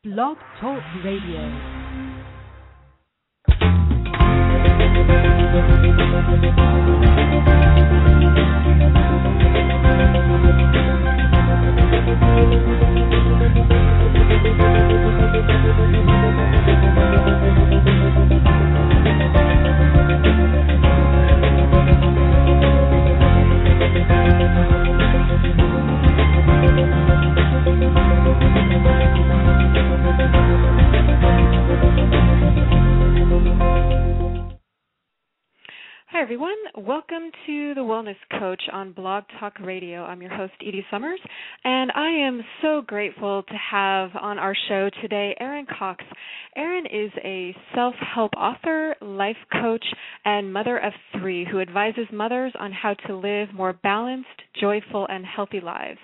Blog Talk Radio. Hi, everyone. Welcome to The Wellness Coach on Blog Talk Radio. I'm your host, Edie Summers, and I am so grateful to have on our show today Erin Cox. Erin is a self-help author, life coach, and mother of three who advises mothers on how to live more balanced, joyful, and healthy lives.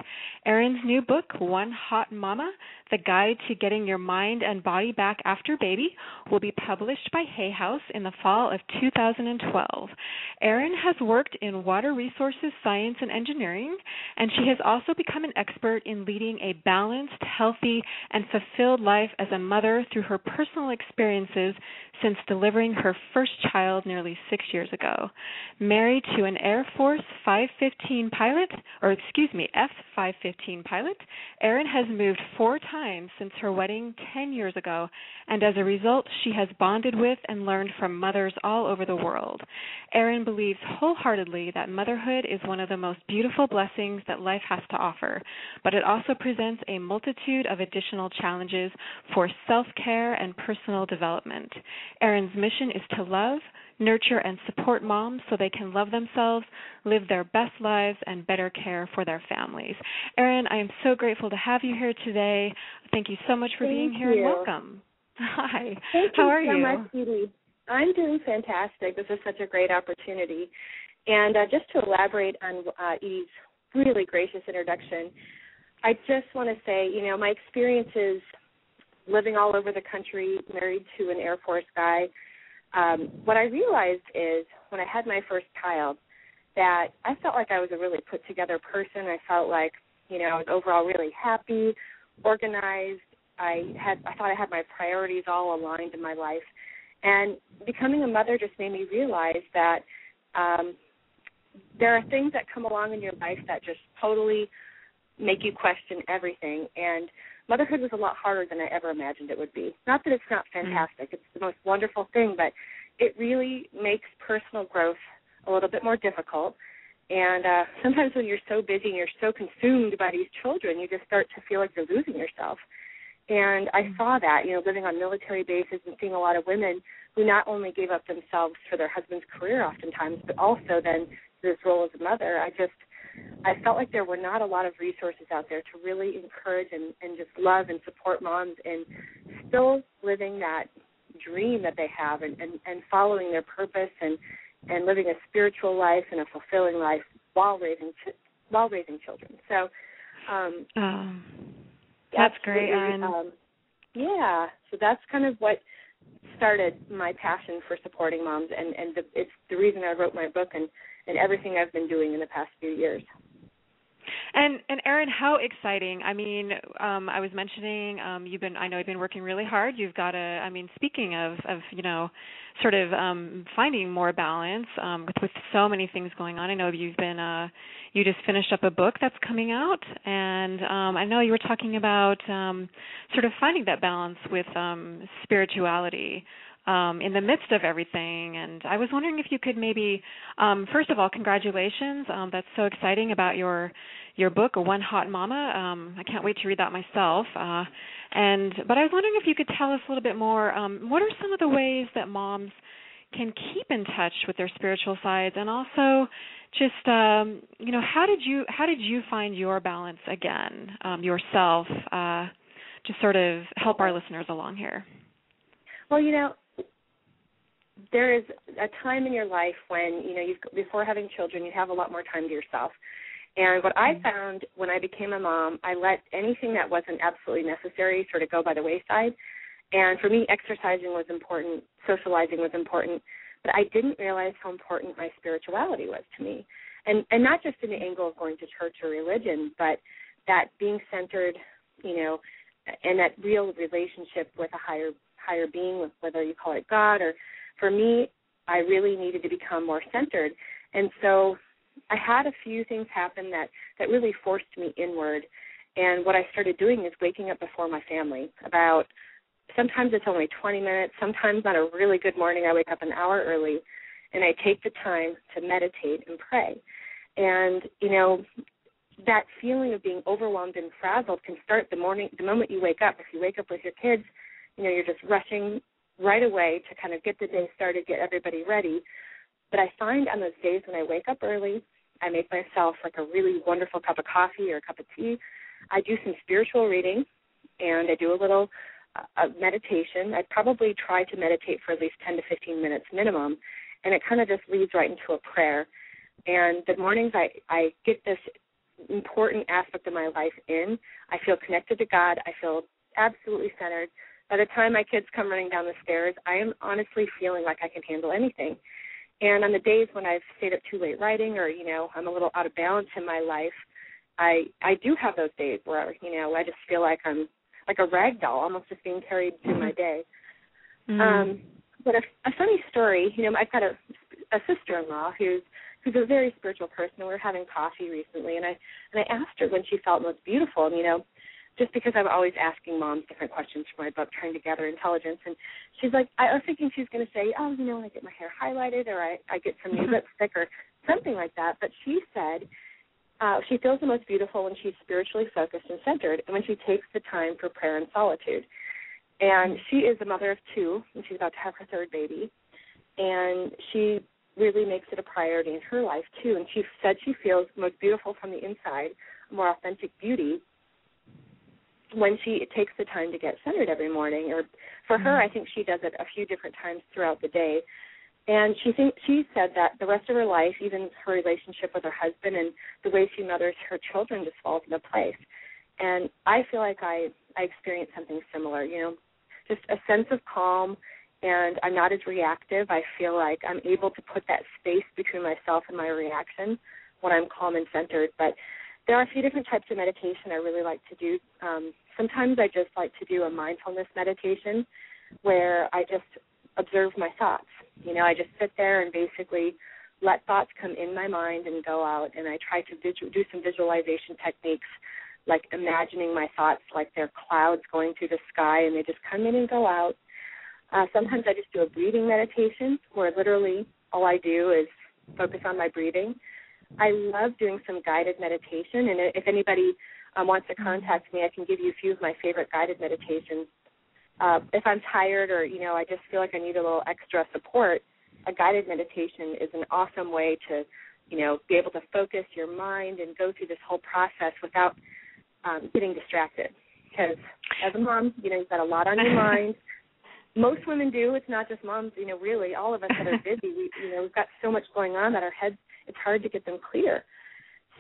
Erin's new book, One Hot Mama, The Guide to Getting Your Mind and Body Back After Baby, will be published by Hay House in the fall of 2012. Erin has worked in water resources, science, and engineering, and she has also become an expert in leading a balanced, healthy, and fulfilled life as a mother through her personal experiences since delivering her first child nearly 6 years ago. Married to an Air Force F-515 pilot, Erin has moved 4 times since her wedding 10 years ago, and as a result, she has bonded with and learned from mothers all over the world. Erin believes wholeheartedly that motherhood is one of the most beautiful blessings that life has to offer, but it also presents a multitude of additional challenges for self-care and personal development. Erin's mission is to love, nurture, and support moms so they can love themselves, live their best lives, and better care for their families. Erin, I am so grateful to have you here today. Thank you so much for being here, and welcome. Hi. How are you? Thank you so much, Edie. I'm doing fantastic. This is such a great opportunity. And just to elaborate on Edie's really gracious introduction, I just want to say, my experiences living all over the country, married to an Air Force guy, what I realized is when I had my first child that I felt like I was a really put-together person. I felt like, I was overall really happy, organized. I thought I had my priorities all aligned in my life. And becoming a mother just made me realize that there are things that come along in your life that just totally make you question everything. And motherhood was a lot harder than I ever imagined it would be. Not that it's not fantastic. It's the most wonderful thing, but it really makes personal growth a little bit more difficult. And sometimes when you're so busy and you're so consumed by these children, you just start to feel like you're losing yourself. And I saw that, living on military bases and seeing a lot of women who not only gave up themselves for their husband's career oftentimes, but also then this role as a mother. I felt like there were not a lot of resources out there to really encourage and just love and support moms in still living that dream that they have and following their purpose and living a spiritual life and a fulfilling life while raising children. So that's great, Erin. So that's kind of what started my passion for supporting moms, and it's the reason I wrote my book and everything I've been doing in the past few years. And Erin, how exciting! I mean, I was mentioning you've been working really hard. You've got speaking of sort of finding more balance with so many things going on. I know you've been you just finished up a book that's coming out, and I know you were talking about sort of finding that balance with spirituality in the midst of everything. And I was wondering if you could maybe, first of all, congratulations. That's so exciting about your book, One Hot Mama. I can't wait to read that myself. But I was wondering if you could tell us a little bit more. What are some of the ways that moms can keep in touch with their spiritual sides, and also just how did you find your balance again yourself? To sort of help our listeners along here. Well, there is a time in your life when, before having children, you have a lot more time to yourself. And what I found when I became a mom, I let anything that wasn't absolutely necessary sort of go by the wayside. And for me, exercising was important, socializing was important, but I didn't realize how important my spirituality was to me. And not just in the angle of going to church or religion, but that being centered, and that real relationship with a higher being, whether you call it God, or for me, I really needed to become more centered. And so I had a few things happen that really forced me inward. And what I started doing is waking up before my family. Sometimes it's only 20 minutes. Sometimes on a really good morning, I wake up an hour early, and I take the time to meditate and pray. And, that feeling of being overwhelmed and frazzled can start the moment you wake up. If you wake up with your kids, you're just rushing right away to kind of get the day started, get everybody ready. But I find on those days when I wake up early, I make myself like a really wonderful cup of coffee or a cup of tea. I do some spiritual reading, and I do a little meditation. I probably try to meditate for at least 10 to 15 minutes minimum, and it kind of just leads right into a prayer. And the mornings I get this important aspect of my life in. I feel connected to God. I feel absolutely centered. By the time my kids come running down the stairs, I am honestly feeling like I can handle anything. And on the days when I've stayed up too late writing, or, I'm a little out of balance in my life, I do have those days where, I just feel like I'm like a rag doll, almost just being carried through my day. But a funny story, I've got a sister-in-law who's a very spiritual person, and we were having coffee recently, and I asked her when she felt most beautiful, and, just because I'm always asking moms different questions for my book, trying to gather intelligence, and she's like, I was thinking she's going to say, when I get my hair highlighted, or I get some new lipstick, or something like that, but she said she feels the most beautiful when she's spiritually focused and centered, and when she takes the time for prayer and solitude. And she is a mother of two, and she's about to have her third baby, and she really makes it a priority in her life, too. And she said she feels most beautiful from the inside, more authentic beauty, when she takes the time to get centered every morning. Or for her, I think she does it a few different times throughout the day. And she said that the rest of her life, even her relationship with her husband and the way she mothers her children, just falls into place. And I feel like I experienced something similar, just a sense of calm, and I'm not as reactive. I feel like I'm able to put that space between myself and my reaction when I'm calm and centered. But there are a few different types of meditation I really like to do. Sometimes I just like to do a mindfulness meditation where I just observe my thoughts. I just sit there and basically let thoughts come in my mind and go out, and I try to do some visualization techniques, like imagining my thoughts like they're clouds going through the sky, and they just come in and go out. Sometimes I just do a breathing meditation where literally all I do is focus on my breathing. I love doing some guided meditation, and if anybody wants to contact me, I can give you a few of my favorite guided meditations. If I'm tired or, I just feel like I need a little extra support, a guided meditation is an awesome way to, be able to focus your mind and go through this whole process without getting distracted. Because as a mom, you've got a lot on your mind. Most women do. It's not just moms, really. All of us that are busy, we've got so much going on that our heads, it's hard to get them clear.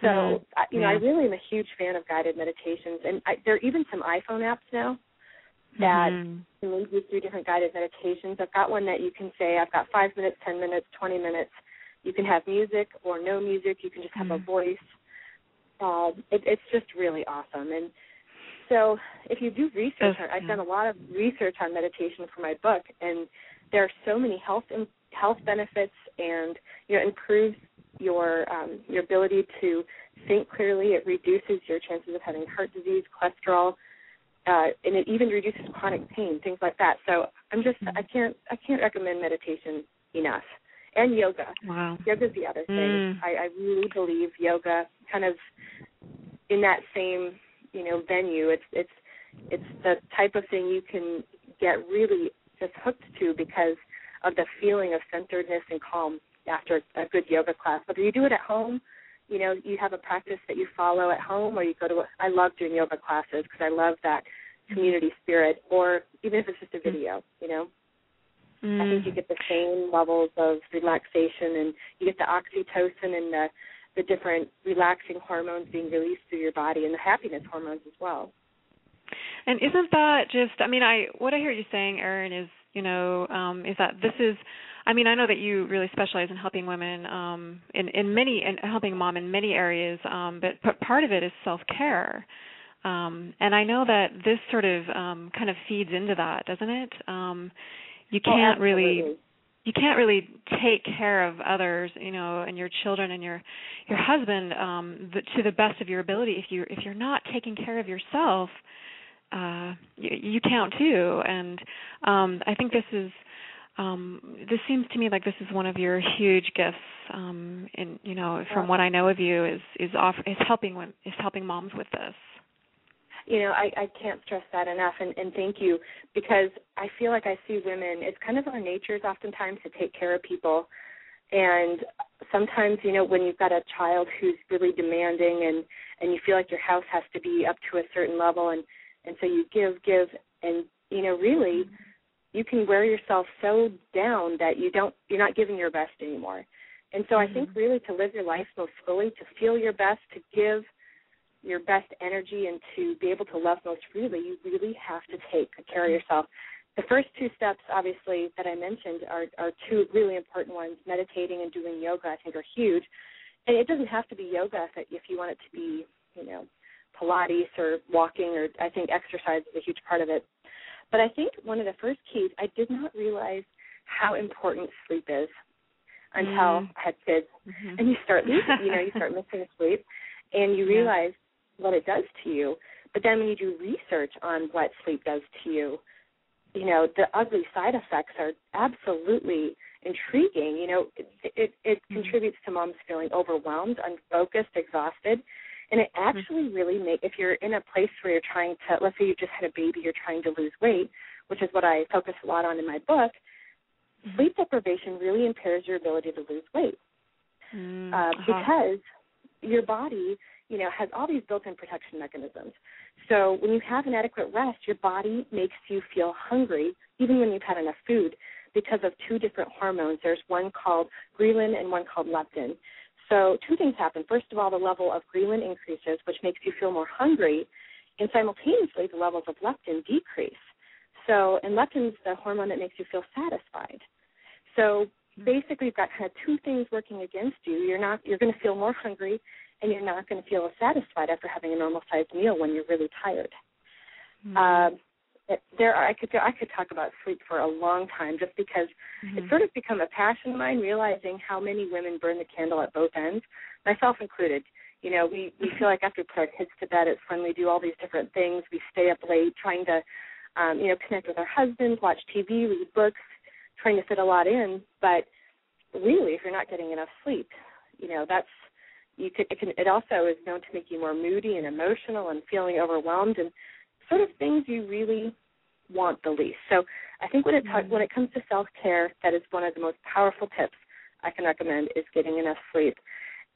So, I really am a huge fan of guided meditations. And there are even some iPhone apps now that can lead you through different guided meditations. I've got one that you can say, I've got 5 minutes, 10 minutes, 20 minutes. You can have music or no music. You can just have a voice. It's just really awesome. And so if you do research, I've done a lot of research on meditation for my book, and there are so many health benefits, and it improves your ability to think clearly. It reduces your chances of having heart disease, cholesterol, and it even reduces chronic pain, things like that. So I can't recommend meditation enough. And yoga. Wow. Yoga's the other thing. I really believe yoga kind of in that same venue. It's the type of thing you can get really just hooked to because of the feeling of centeredness and calm after a good yoga class. Whether you do it at home, you have a practice that you follow at home, or you go to I love doing yoga classes because I love that community spirit, or even if it's just a video, I think you get the same levels of relaxation, and you get the oxytocin and the different relaxing hormones being released through your body, and the happiness hormones as well. And isn't that just, what I hear you saying, Erin, is, is that this is, I know that you really specialize in helping women and helping mom in many areas, but part of it is self-care. And I know that this sort of kind of feeds into that, doesn't it? You can't absolutely. you can't really take care of others, and your children and your husband to the best of your ability if you're not taking care of yourself. You count too, and I think this seems to me like this is one of your huge gifts. From what I know of you, is helping moms with this. I can't stress that enough, and thank you, because I feel like I see women, it's kind of our natures oftentimes to take care of people, and sometimes, when you've got a child who's really demanding and you feel like your house has to be up to a certain level, and so you give, and, really you can wear yourself so down that you're not giving your best anymore. And so I think really to live your life most fully, to feel your best, to give your best energy, and to be able to love most freely, you really have to take care of yourself. The first two steps, obviously, that I mentioned are two really important ones. Meditating and doing yoga, I think, are huge. And it doesn't have to be yoga if you want it to be, Pilates or walking, or I think exercise is a huge part of it. But I think one of the first keys, I did not realize how important sleep is until I had kids. And you start losing, you start missing sleep, and you realize what it does to you. But then when you do research on what sleep does to you, the ugly side effects are absolutely intriguing. It contributes to moms feeling overwhelmed, unfocused, exhausted. And it actually really if you're in a place where you're trying to, let's say you just had a baby, you're trying to lose weight, which is what I focus a lot on in my book, sleep deprivation really impairs your ability to lose weight. Because your body, has all these built-in protection mechanisms. So when you have inadequate rest, your body makes you feel hungry, even when you've had enough food, because of two different hormones. There's one called ghrelin and one called leptin. So two things happen. First of all, the level of ghrelin increases, which makes you feel more hungry, and simultaneously the levels of leptin decrease. And leptin is the hormone that makes you feel satisfied. So basically you've got kind of two things working against you. You're going to feel more hungry, and you're not going to feel as satisfied after having a normal-sized meal when you're really tired. I could talk about sleep for a long time, just because it's sort of become a passion of mine, realizing how many women burn the candle at both ends, myself included. We feel like after we put our kids to bed, it's when we do all these different things. We stay up late trying to, connect with our husbands, watch TV, read books, trying to fit a lot in. But really, if you're not getting enough sleep, it also is known to make you more moody and emotional and feeling overwhelmed, and sort of things you really want the least. So I think when it comes to self-care, that is one of the most powerful tips I can recommend, is getting enough sleep.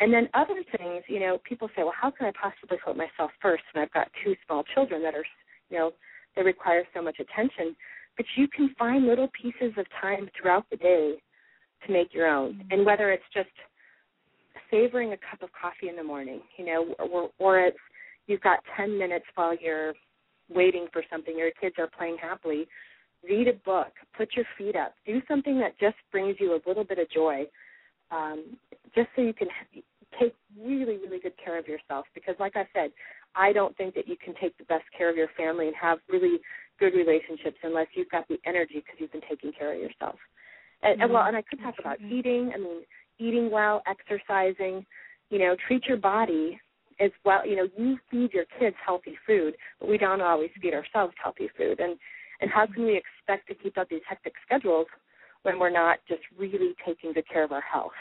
And then other things, people say, well, how can I possibly put myself first when I've got two small children that are, they require so much attention? But you can find little pieces of time throughout the day to make your own. And whether it's just savoring a cup of coffee in the morning, or it's you've got 10 minutes while you're waiting for something, your kids are playing happily, read a book, put your feet up, do something that just brings you a little bit of joy, just so you can take really, really good care of yourself. Because like I said, I don't think that you can take the best care of your family and have really good relationships unless you've got the energy because you've been taking care of yourself. And I could talk about eating. Eating well, exercising, treat your body as well. You feed your kids healthy food, but we don't always feed ourselves healthy food. And how can we expect to keep up these hectic schedules when we're not just really taking good care of our health?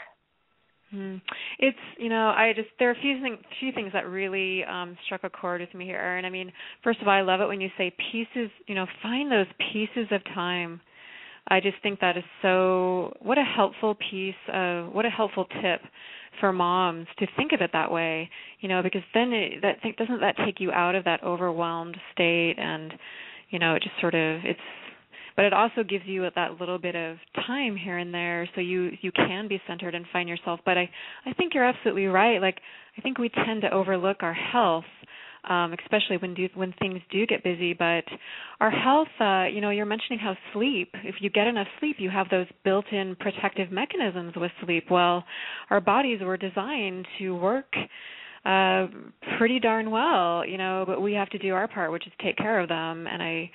It's, there are a few things that really struck a chord with me here, Erin. First of all, I love it when you say pieces, find those pieces of time. I just think that is what a helpful tip for moms to think of it that way, because then doesn't that take you out of that overwhelmed state, and, it just sort of, but it also gives you that little bit of time here and there so you can be centered and find yourself. But I think you're absolutely right. Like, I think we tend to overlook our health, especially when things do get busy. But our health, you're mentioning how sleep, if you get enough sleep, you have those built-in protective mechanisms with sleep. Well, our bodies were designed to work pretty darn well, but we have to do our part, which is take care of them. And I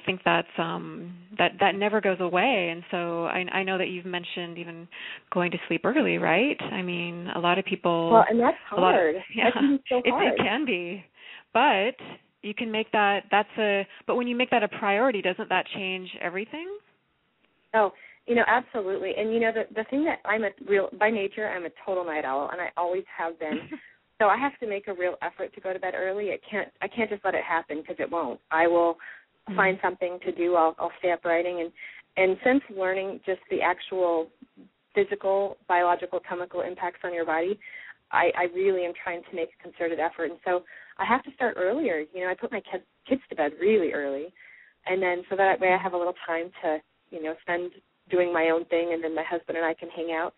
think that's that never goes away. And so I know that you've mentioned even going to sleep early, right? I mean, a lot of people. Well, and that's hard. That can be so hard. It can be, but you can make that. But when you make that a priority, doesn't that change everything? Oh, absolutely. And the thing that by nature, I'm a total night owl, and I always have been. So I have to make a real effort to go to bed early. I can't just let it happen, because it won't. I will find something to do. I'll stay up writing, and since learning just the actual physical, biological, chemical impacts on your body, I really am trying to make a concerted effort. And so I have to start earlier. I put my kids to bed really early, and then so that way I have a little time to spend doing my own thing, and then my husband and I can hang out.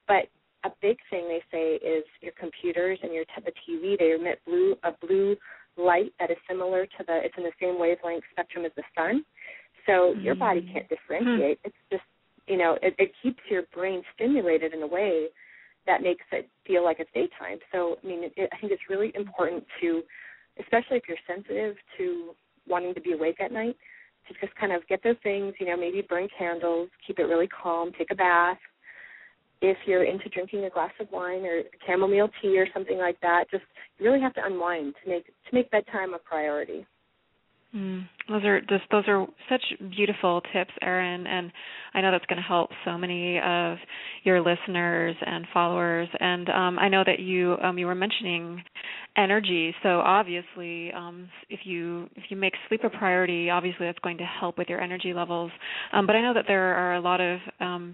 But a big thing they say is your computers and the TV, they emit a blue light that is similar to it's in the same wavelength spectrum as the sun. So your body can't differentiate. It's just, it keeps your brain stimulated in a way that makes it feel like it's daytime. So, I think it's really important to, especially if you're sensitive to wanting to be awake at night, to just kind of get those things, maybe burn candles, keep it really calm, take a bath. If you're into drinking a glass of wine or chamomile tea or something like that, just you really have to unwind to make bedtime a priority. Those are such beautiful tips, Erin, and I know that's going to help so many of your listeners and followers. And I know that you were mentioning energy. So obviously, if you make sleep a priority, obviously that's going to help with your energy levels. But I know that there are a lot of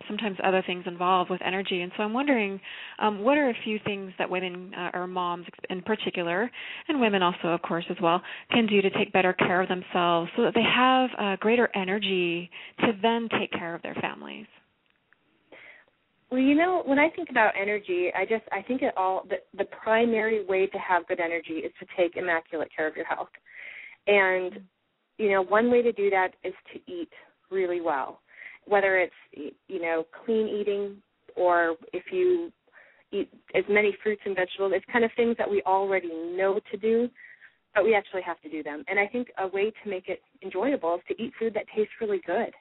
sometimes other things involved with energy. And so I'm wondering, what are a few things that women or moms in particular, and women also, of course, as well, can do to take better care of themselves so that they have greater energy to then take care of their families? Well, when I think about energy, I think the primary way to have good energy is to take immaculate care of your health. And, one way to do that is to eat really well, whether it's, clean eating, or if you eat as many fruits and vegetables. It's kind of things that we already know to do, but we actually have to do them. And I think a way to make it enjoyable is to eat food that tastes really good.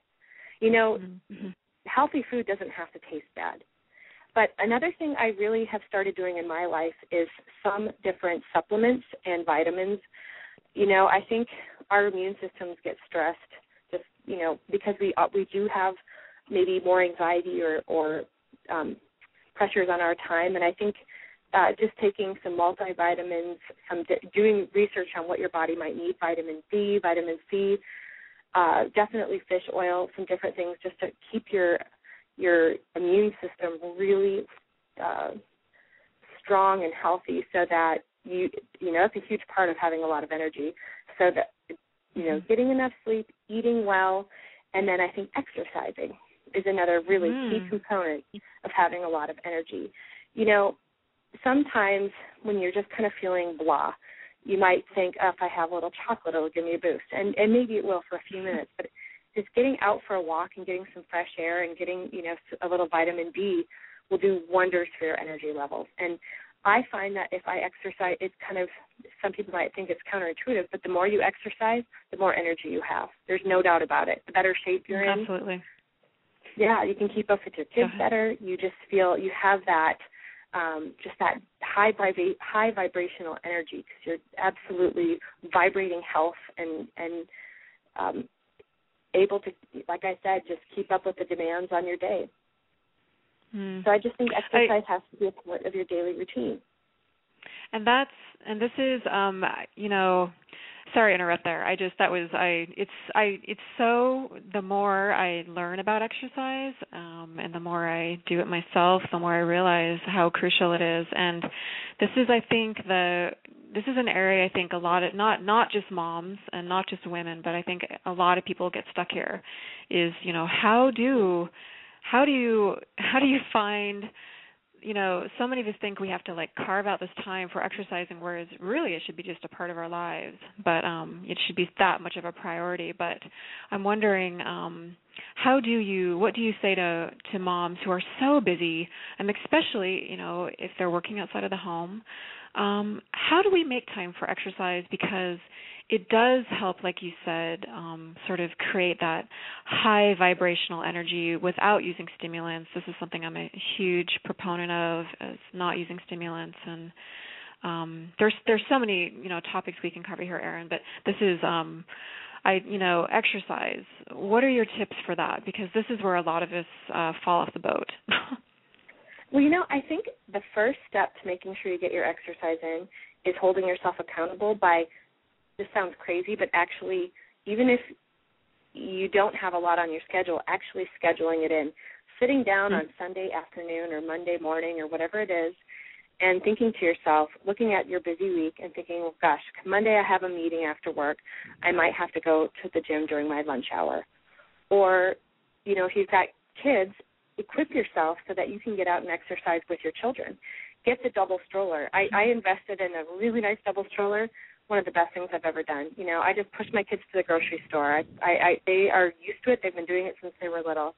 Healthy food doesn't have to taste bad. But another thing I really have started doing in my life is some different supplements and vitamins. I think our immune systems get stressed just, because we do have maybe more anxiety or pressures on our time. And I think just taking some multivitamins, doing research on what your body might need, vitamin D, vitamin C, definitely fish oil, some different things just to keep your immune system really strong and healthy, so that it's a huge part of having a lot of energy. So that getting enough sleep, eating well, and then I think exercising is another really key component of having a lot of energy. Sometimes when you're just kind of feeling blah, you might think, if I have a little chocolate, it'll give me a boost. And maybe it will for a few minutes, but just getting out for a walk and getting some fresh air and getting, a little vitamin D will do wonders for your energy levels. And I find that if I exercise, it's kind of, some people might think it's counterintuitive, but the more you exercise, the more energy you have. There's no doubt about it. The better shape you're in. Absolutely. Yeah, you can keep up with your kids better. You just feel you have that, just that high vibrational energy, because you're absolutely vibrating health and able to, like I said, just keep up with the demands on your day. So I just think exercise has to be a part of your daily routine. And this is, sorry to interrupt there. It's so, the more I learn about exercise, and the more I do it myself, the more I realize how crucial it is. And this is, I think, this is an area I think a lot of, not just moms and not just women, but I think a lot of people get stuck here is, how do you find, so many of us think we have to carve out this time for exercising, whereas really it should be just a part of our lives, but it should be that much of a priority. But I'm wondering, what do you say to moms who are so busy, and especially, if they're working outside of the home, how do we make time for exercise? Because it does help, like you said, sort of create that high vibrational energy without using stimulants. This is something I'm a huge proponent of, is not using stimulants. And there's so many topics we can cover here, Erin. But this is exercise. What are your tips for that? Because this is where a lot of us fall off the boat. Well, I think the first step to making sure you get your exercise in is holding yourself accountable by, this sounds crazy, but actually, even if you don't have a lot on your schedule, actually scheduling it in. Sitting down on Sunday afternoon or Monday morning or whatever it is and thinking to yourself, looking at your busy week and thinking, well, gosh, Monday I have a meeting after work. I might have to go to the gym during my lunch hour. Or, if you've got kids, equip yourself so that you can get out and exercise with your children. Get the double stroller. I invested in a really nice double stroller, one of the best things I've ever done. I just push my kids to the grocery store. They are used to it. They've been doing it since they were little.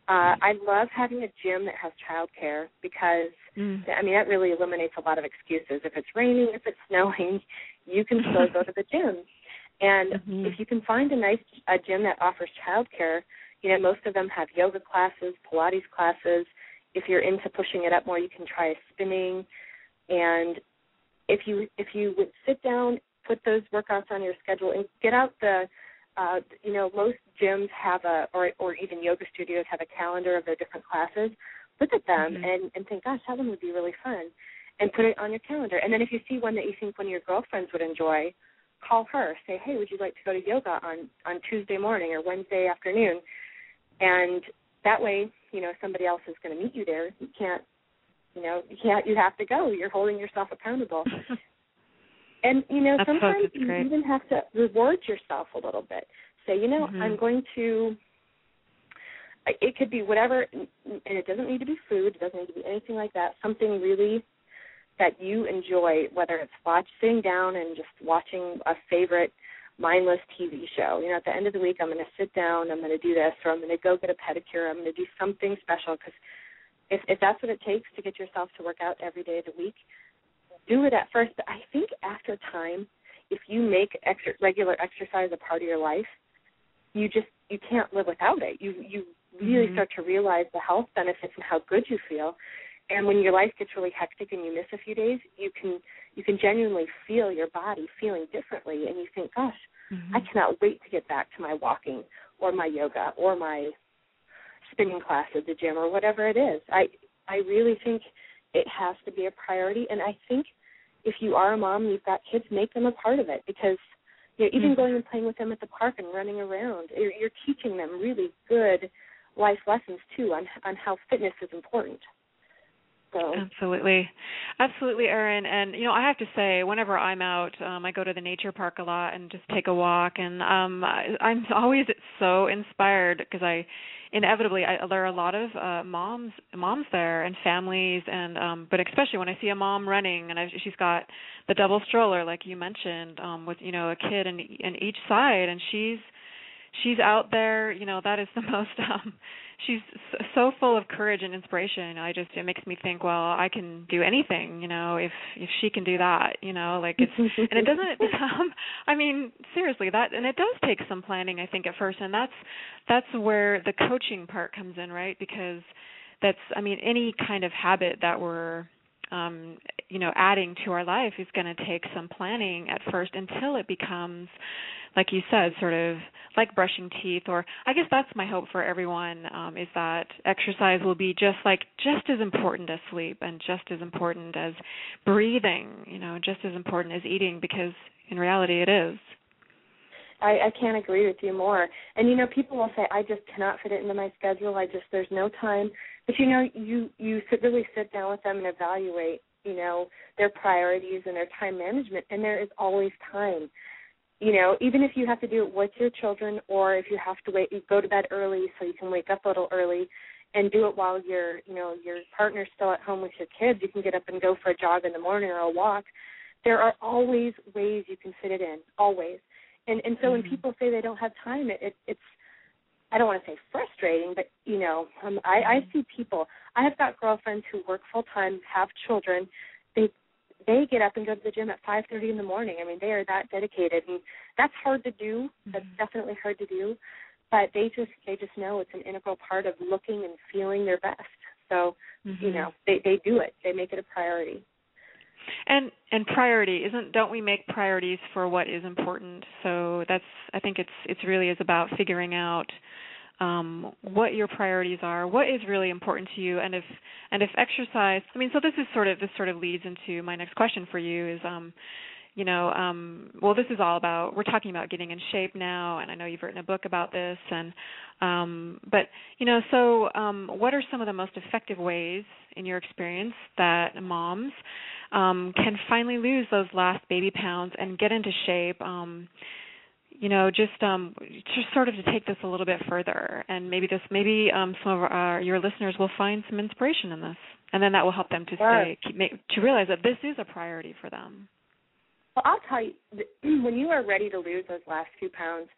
I love having a gym that has childcare because, that really eliminates a lot of excuses. If it's raining, if it's snowing, you can still go to the gym. And if you can find a gym that offers childcare, most of them have yoga classes, Pilates classes. If you're into pushing it up more, you can try spinning. And if you would sit down, put those workouts on your schedule, and get out most gyms have or even yoga studios have a calendar of their different classes. Look at them and think, gosh, that one would be really fun, and put it on your calendar. And then if you see one that you think one of your girlfriends would enjoy, call her. Say, hey, would you like to go to yoga on Tuesday morning or Wednesday afternoon? And that way, somebody else is going to meet you there. You have to go. You're holding yourself accountable. And, sometimes you even have to reward yourself a little bit. Say, I'm going to, it could be whatever, and it doesn't need to be food. It doesn't need to be anything like that. Something really that you enjoy, whether it's sitting down and just watching a favorite mindless TV show. At the end of the week, I'm going to sit down, I'm going to do this, or I'm going to go get a pedicure, I'm going to do something special, because if that's what it takes to get yourself to work out every day of the week, do it at first. But I think after time, if you make regular exercise a part of your life, you can't live without it. You really start to realize the health benefits and how good you feel. And when your life gets really hectic and you miss a few days, you can genuinely feel your body feeling differently, and you think, gosh, I cannot wait to get back to my walking or my yoga or my spinning class at the gym or whatever it is. I really think it has to be a priority, and I think if you are a mom and you've got kids, make them a part of it, because even going and playing with them at the park and running around, you're teaching them really good life lessons, too, on how fitness is important. So. Absolutely, Erin. And I have to say, whenever I'm out, I go to the nature park a lot and just take a walk. And I'm always so inspired because there are a lot of moms there and families, and but especially when I see a mom running and she's got the double stroller like you mentioned, with a kid in each side, and she's out there. That is the most. She's so full of courage and inspiration. It makes me think, well, I can do anything, if she can do that, it's, and it doesn't, seriously, and it does take some planning, I think, at first, and that's where the coaching part comes in, right? Because any kind of habit that we're, adding to our life is going to take some planning at first until it becomes, like you said, sort of like brushing teeth. Or I guess that's my hope for everyone, is that exercise will be just as important as sleep, and just as important as breathing, just as important as eating, because in reality it is. I can't agree with you more. And, people will say, I just cannot fit it into my schedule. There's no time. But, you really sit down with them and evaluate, their priorities and their time management, and there is always time. Even if you have to do it with your children, or if you have to you go to bed early so you can wake up a little early and do it while your partner's still at home with your kids, you can get up and go for a jog in the morning or a walk. There are always ways you can fit it in, always. And so when people say they don't have time, it's, I don't want to say frustrating, but, I see people. I have got girlfriends who work full-time, have children. they get up and go to the gym at 5:30 in the morning. I mean, they are that dedicated, and that's hard to do. That's definitely hard to do, but they just know it's an integral part of looking and feeling their best. So, you know, they do it. They make it a priority. And priority don't we make priorities for what is important? So I think it's really is about figuring out what your priorities are, what is really important to you, and if exercise. I mean, so this sort of leads into my next question for you is, well, this is all about, we're talking about getting in shape now, and I know you've written a book about this, and but what are some of the most effective ways, in your experience, that moms can finally lose those last baby pounds and get into shape? Just sort of to take this a little bit further, and maybe some of your listeners will find some inspiration in this, and then that will help them to realize that this is a priority for them. Well, I'll tell you, when you are ready to lose those last few pounds,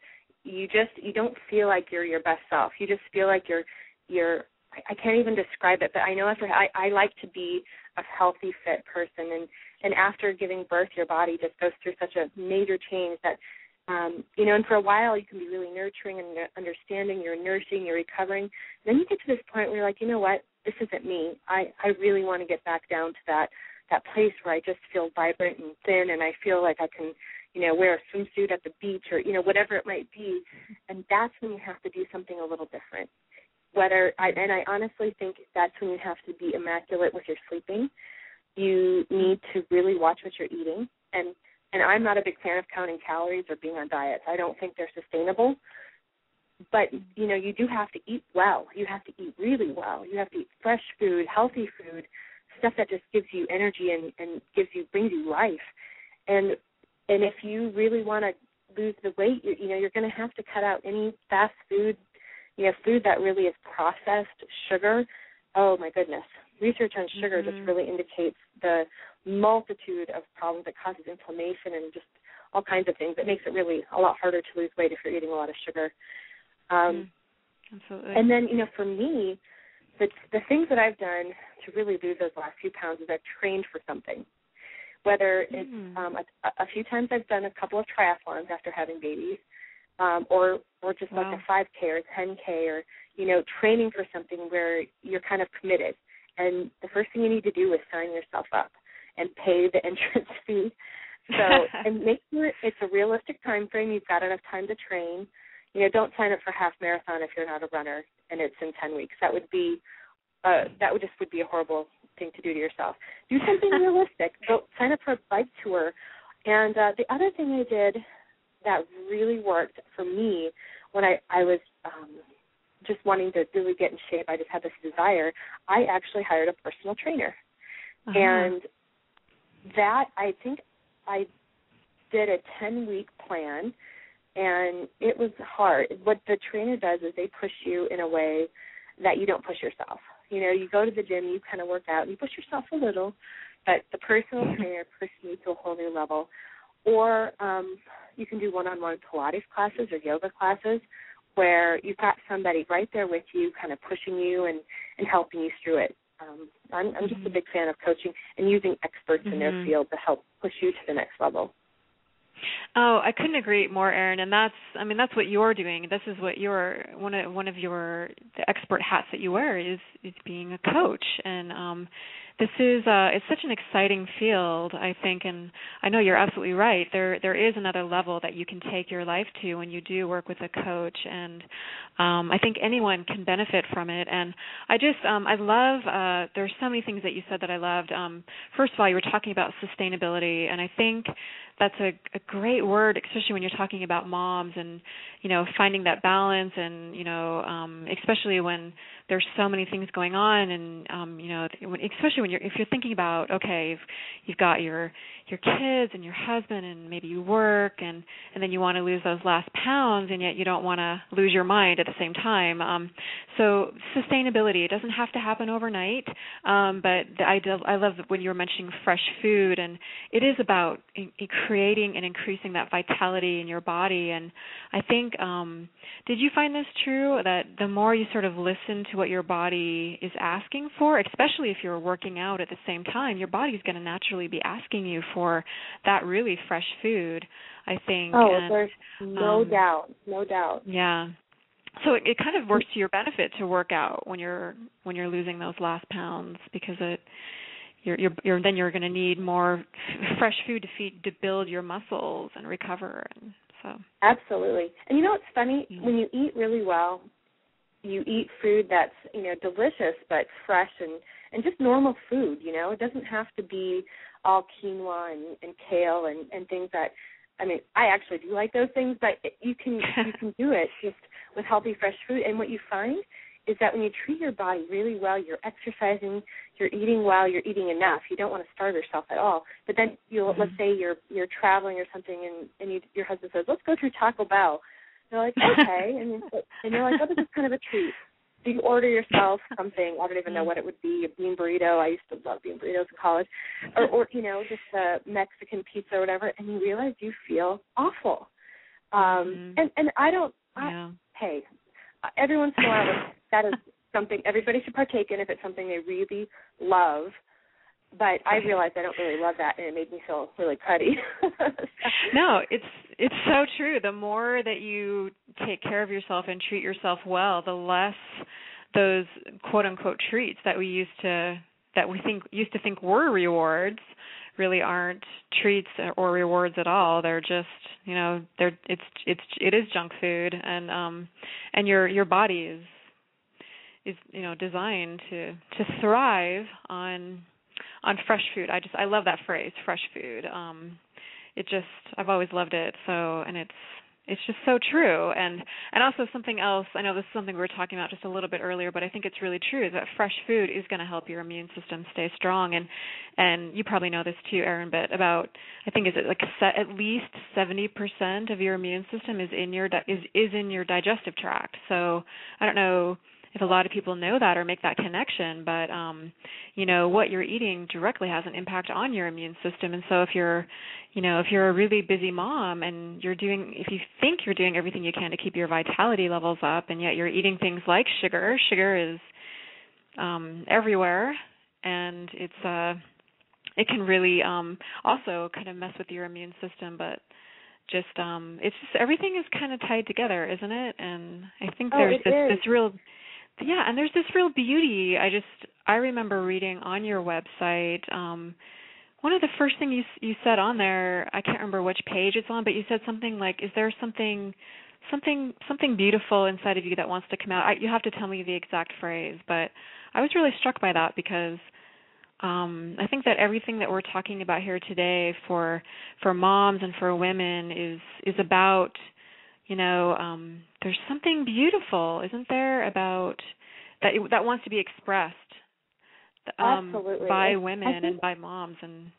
you don't feel like you're your best self. You just feel like you're. I can't even describe it, but I know I like to be a healthy, fit person, and after giving birth, your body just goes through such a major change that. And for a while you can be really nurturing and understanding, you're nursing, you're recovering. Then you get to this point where you're like, you know what, this isn't me. I really want to get back down to that place where I just feel vibrant and thin, and I feel like I can, wear a swimsuit at the beach or, whatever it might be. And that's when you have to do something a little different. I honestly think that's when you have to be immaculate with your sleeping. You need to really watch what you're eating. And I'm not a big fan of counting calories or being on diets. I don't think they're sustainable. But, you do have to eat well. You have to eat really well. You have to eat fresh food, healthy food, stuff that just gives you energy and brings you life. And if you really want to lose the weight, you're going to have to cut out any fast food, food that really is processed, sugar. Oh, my goodness. Research on sugar just really indicates the multitude of problems. It causes inflammation and just all kinds of things. It makes it really a lot harder to lose weight if you're eating a lot of sugar. Absolutely. And then, for me, the things that I've done to really lose those last few pounds is I've trained for something. Whether it's a few times I've done a couple of triathlons after having babies, or just like a 5K or 10K, or, training for something where you're kind of committed. And the first thing you need to do is sign yourself up and pay the entrance fee. So, and make sure it's a realistic time frame. You've got enough time to train. Don't sign up for half marathon if you're not a runner and it's in 10 weeks. That would be a horrible thing to do to yourself. Do something realistic. Go sign up for a bike tour. And the other thing I did that really worked for me when I was just wanting to really get in shape, I just had this desire, I actually hired a personal trainer. And that, I think I did a 10-week plan, and it was hard. What the trainer does is they push you in a way that you don't push yourself. You go to the gym, you kind of work out, and you push yourself a little, but the personal trainer pushes you to a whole new level. Or you can do one-on-one Pilates classes or yoga classes where you've got somebody right there with you kind of pushing you and helping you through it. I'm just a big fan of coaching and using experts in their field to help push you to the next level. Oh, I couldn't agree more, Erin. And that's what you're doing. This is what one of the expert hats that you wear is being a coach. And this is it's such an exciting field, I think, and I know you're absolutely right. There is another level that you can take your life to when you do work with a coach, and I think anyone can benefit from it. And I love there's so many things that you said that I loved. First of all, you were talking about sustainability, and I think that's a great word, especially when you're talking about moms and, finding that balance and, especially when there's so many things going on and, especially if you're thinking about, okay, you've got your kids and your husband and maybe you work and then you want to lose those last pounds and yet you don't want to lose your mind at the same time. So sustainability, it doesn't have to happen overnight, but I love when you were mentioning fresh food, and it is about creating and increasing that vitality in your body. And I think, did you find this true, that the more you sort of listen to what your body is asking for, especially if you're working out at the same time, your body's going to naturally be asking you for that really fresh food, I think. Oh, and, there's no doubt. Yeah. So it kind of works to your benefit to work out when you're losing those last pounds, because you're then you're going to need more fresh food to build your muscles and recover. And so absolutely. And you know what's funny? When you eat really well, you eat food that's, delicious but fresh and just normal food. It doesn't have to be all quinoa and kale and things that. I mean, I actually do like those things, but you can do it just with healthy, fresh food. And what you find is that when you treat your body really well, you're exercising, you're eating well, you're eating enough. You don't want to starve yourself at all. But then let's say you're traveling or something, and your husband says, "Let's go through Taco Bell." You're like, okay, and you're like, "Oh, this is kind of a treat." So you order yourself something. I don't even know what it would be, a bean burrito. I used to love bean burritos in college. Or just a Mexican pizza or whatever, and you realize you feel awful. And I don't, hey, every once in a while that is something everybody should partake in if it's something they really love. But I realized I don't really love that, and it made me feel really cruddy. No, it's so true. The more that you take care of yourself and treat yourself well, the less those quote unquote treats that we used to think were rewards really aren't treats or rewards at all. They're just, it is junk food, and your body is designed to thrive on fresh food. I love that phrase, fresh food. I've always loved it. So, and it's just so true. And also something else, I know this is something we were talking about just a little bit earlier, but I think it's really true, is that fresh food is going to help your immune system stay strong. And you probably know this too, Erin, but about, I think, is it like at least 70% of your immune system is in your digestive tract. So I don't know if a lot of people know that or make that connection, but what you're eating directly has an impact on your immune system. And so if you're a really busy mom and if you think you're doing everything you can to keep your vitality levels up, and yet you're eating things like sugar is everywhere, and it can really also kind of mess with your immune system, but it's just everything is kind of tied together, isn't it? And I think there's this real. Yeah, and there's this real beauty. I remember reading on your website, one of the first things you said on there, I can't remember which page it's on, but you said something like, is there something beautiful inside of you that wants to come out? You have to tell me the exact phrase, but I was really struck by that, because I think that everything that we're talking about here today for moms and for women is about, there's something beautiful, isn't there, about that wants to be expressed absolutely. By women and by moms, and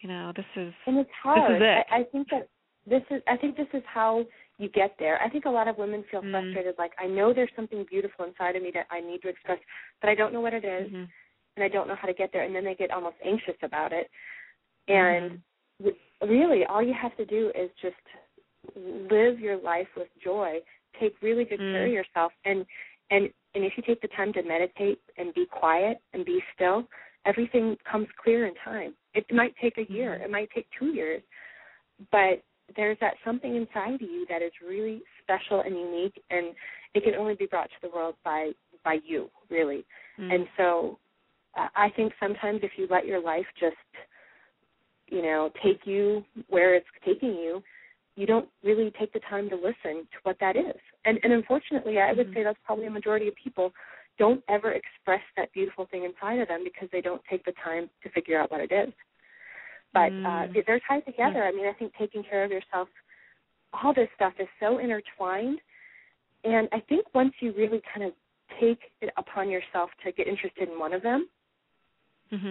this is, and it's hard. This is it. I think this is how you get there. I think a lot of women feel frustrated, like, I know there's something beautiful inside of me that I need to express, but I don't know what it is, and I don't know how to get there, and then they get almost anxious about it. And really, all you have to do is just live your life with joy, take really good care of yourself, and if you take the time to meditate and be quiet and be still, everything comes clear in time. It might take a year, it might take 2 years, but there's that something inside of you that is really special and unique, and it can only be brought to the world by you, really. And so I think sometimes if you let your life just, take you where it's taking you, you don't really take the time to listen to what that is. And unfortunately, I would say that's probably a majority of people don't ever express that beautiful thing inside of them because they don't take the time to figure out what it is. But they're tied together. I mean, I think taking care of yourself, all this stuff is so intertwined. And I think once you really kind of take it upon yourself to get interested in one of them,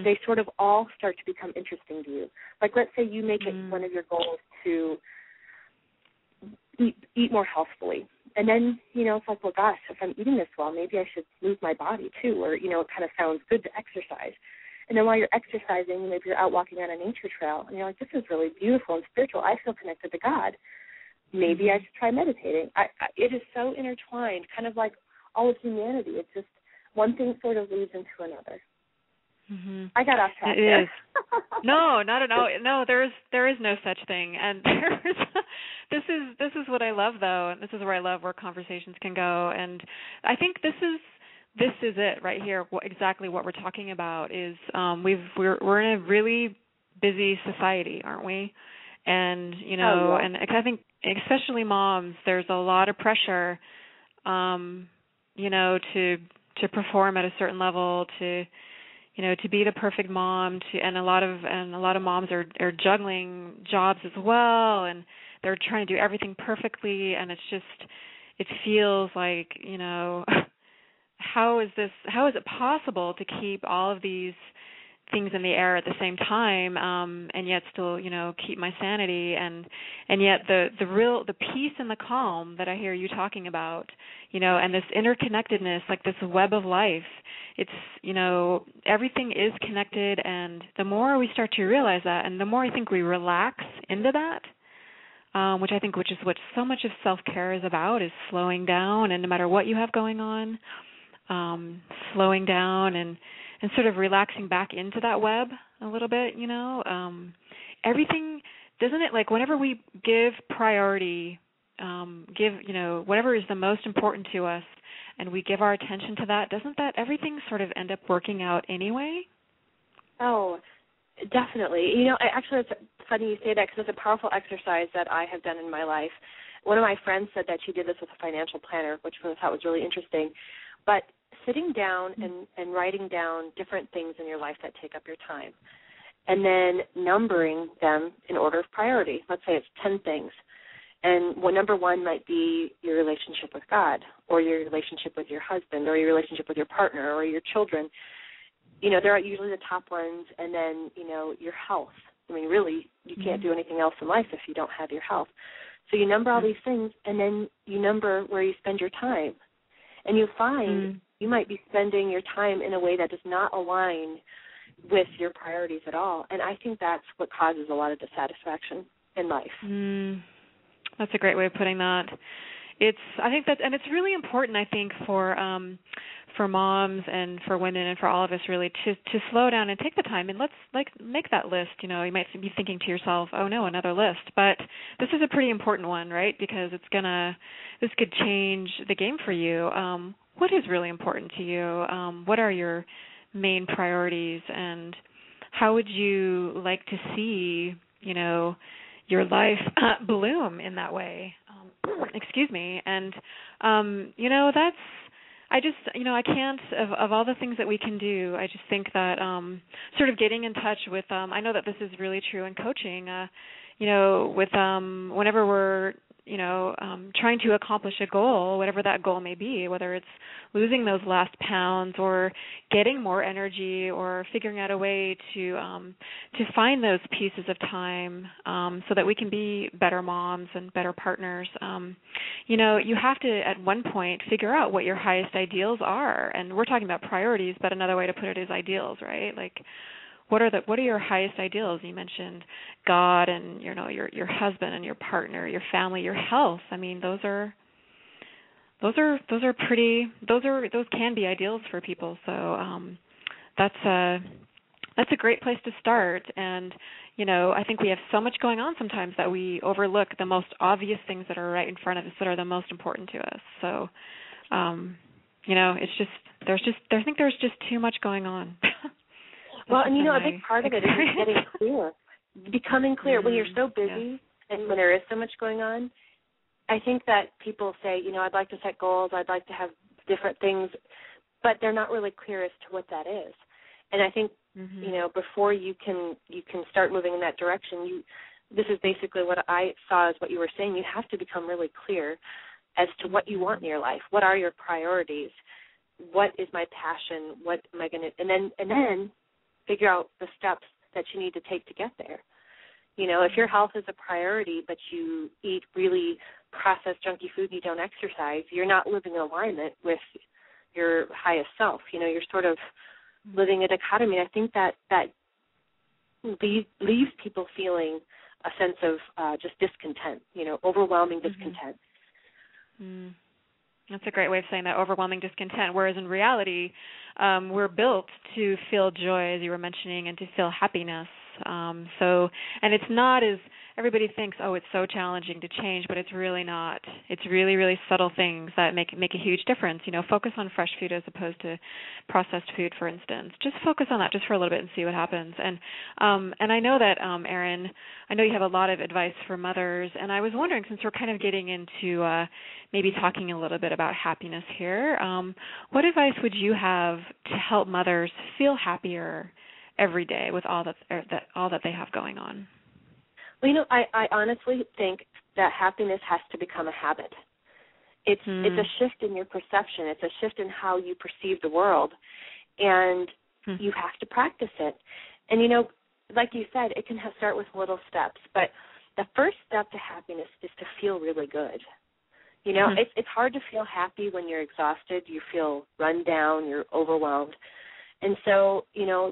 they sort of all start to become interesting to you. Like, let's say you make it one of your goals to eat more healthfully. And then, it's like, well, gosh, if I'm eating this well, maybe I should move my body too. Or, it kind of sounds good to exercise. And then while you're exercising, maybe you're out walking on a nature trail, and you're like, this is really beautiful and spiritual. I feel connected to God. Maybe I should try meditating. It is so intertwined, kind of like all of humanity. It's just one thing sort of leads into another. Mm-hmm. I got off track. It is. No, not at all. No, there is no such thing. And this is what I love, though, and this is where I love where conversations can go. And I think this is it right here. Exactly what we're talking about is we're in a really busy society, aren't we? And and I think especially moms, there's a lot of pressure, to perform at a certain level, to be the perfect mom, and a lot of moms are juggling jobs as well, and they're trying to do everything perfectly, and it feels like, how is it possible to keep all of these things in the air at the same time, and yet still, keep my sanity, and yet the peace and the calm that I hear you talking about, and this interconnectedness, like this web of life. It's, everything is connected, and the more we start to realize that, and the more I think we relax into that, which is what so much of self-care is about, is slowing down, and no matter what you have going on, slowing down and sort of relaxing back into that web a little bit, everything, doesn't it, like whenever we give priority, whatever is the most important to us, and we give our attention to that, doesn't that everything sort of end up working out anyway? Oh, definitely. Actually, it's funny you say that, because it's a powerful exercise that I have done in my life. One of my friends said that she did this with a financial planner, which I thought was really interesting. But sitting down and writing down different things in your life that take up your time, and then numbering them in order of priority. Let's say it's 10 things. And number one might be your relationship with God, or your relationship with your husband, or your relationship with your partner, or your children. They're usually the top ones, and then, your health. I mean, really, you can't do anything else in life if you don't have your health. So you number all these things, and then you number where you spend your time. And you find you might be spending your time in a way that does not align with your priorities at all. And I think that's what causes a lot of dissatisfaction in life. That's a great way of putting that. It's really important, I think, for moms and for women and for all of us really to slow down and take the time and let's make that list. You might be thinking to yourself, oh no, another list, but this is a pretty important one, right? Because this could change the game for you. What is really important to you? What are your main priorities, and how would you like to see, your life bloom in that way? Excuse me. And, that's, I can't, of all the things that we can do, I just think that sort of getting in touch with, I know that this is really true in coaching, with whenever we're, trying to accomplish a goal, whatever that goal may be, whether it's losing those last pounds or getting more energy or figuring out a way to find those pieces of time so that we can be better moms and better partners. You have to, at one point, figure out what your highest ideals are. And we're talking about priorities, but another way to put it is ideals, right? Like, what are your highest ideals? You mentioned God and your husband and your partner, your family, your health. I mean, those can be ideals for people. So that's a great place to start. And I think we have so much going on sometimes that we overlook the most obvious things that are right in front of us that are the most important to us. So there's just too much going on. Well, and a big part of it is getting clear, becoming clear. When you're so busy and when there is so much going on, I think that people say, I'd like to set goals, I'd like to have different things, but they're not really clear as to what that is. And I think, before you can start moving in that direction, this is basically what I saw as what you were saying. You have to become really clear as to what you want in your life. What are your priorities? What is my passion? What am I going to, and then figure out the steps that you need to take to get there. If your health is a priority, but you eat really processed, junky food and you don't exercise, you're not living in alignment with your highest self. You're sort of living a dichotomy. I think that leaves people feeling a sense of just discontent, overwhelming discontent. That's a great way of saying that, overwhelming discontent, whereas in reality, we're built to feel joy, as you were mentioning, and to feel happiness. And it's not as everybody thinks, oh, it's so challenging to change, but it's really not. It's really, really subtle things that make a huge difference. Focus on fresh food as opposed to processed food, for instance. Just focus on that just for a little bit and see what happens. And I know that, Erin, I know you have a lot of advice for mothers, and I was wondering, since we're kind of getting into maybe talking a little bit about happiness here, what advice would you have to help mothers feel happier every day with all that they have going on? Well, I honestly think that happiness has to become a habit. It's a shift in your perception. It's a shift in how you perceive the world, and you have to practice it. And, like you said, it can start with little steps, but the first step to happiness is to feel really good. It's hard to feel happy when you're exhausted, you feel run down, you're overwhelmed. And so,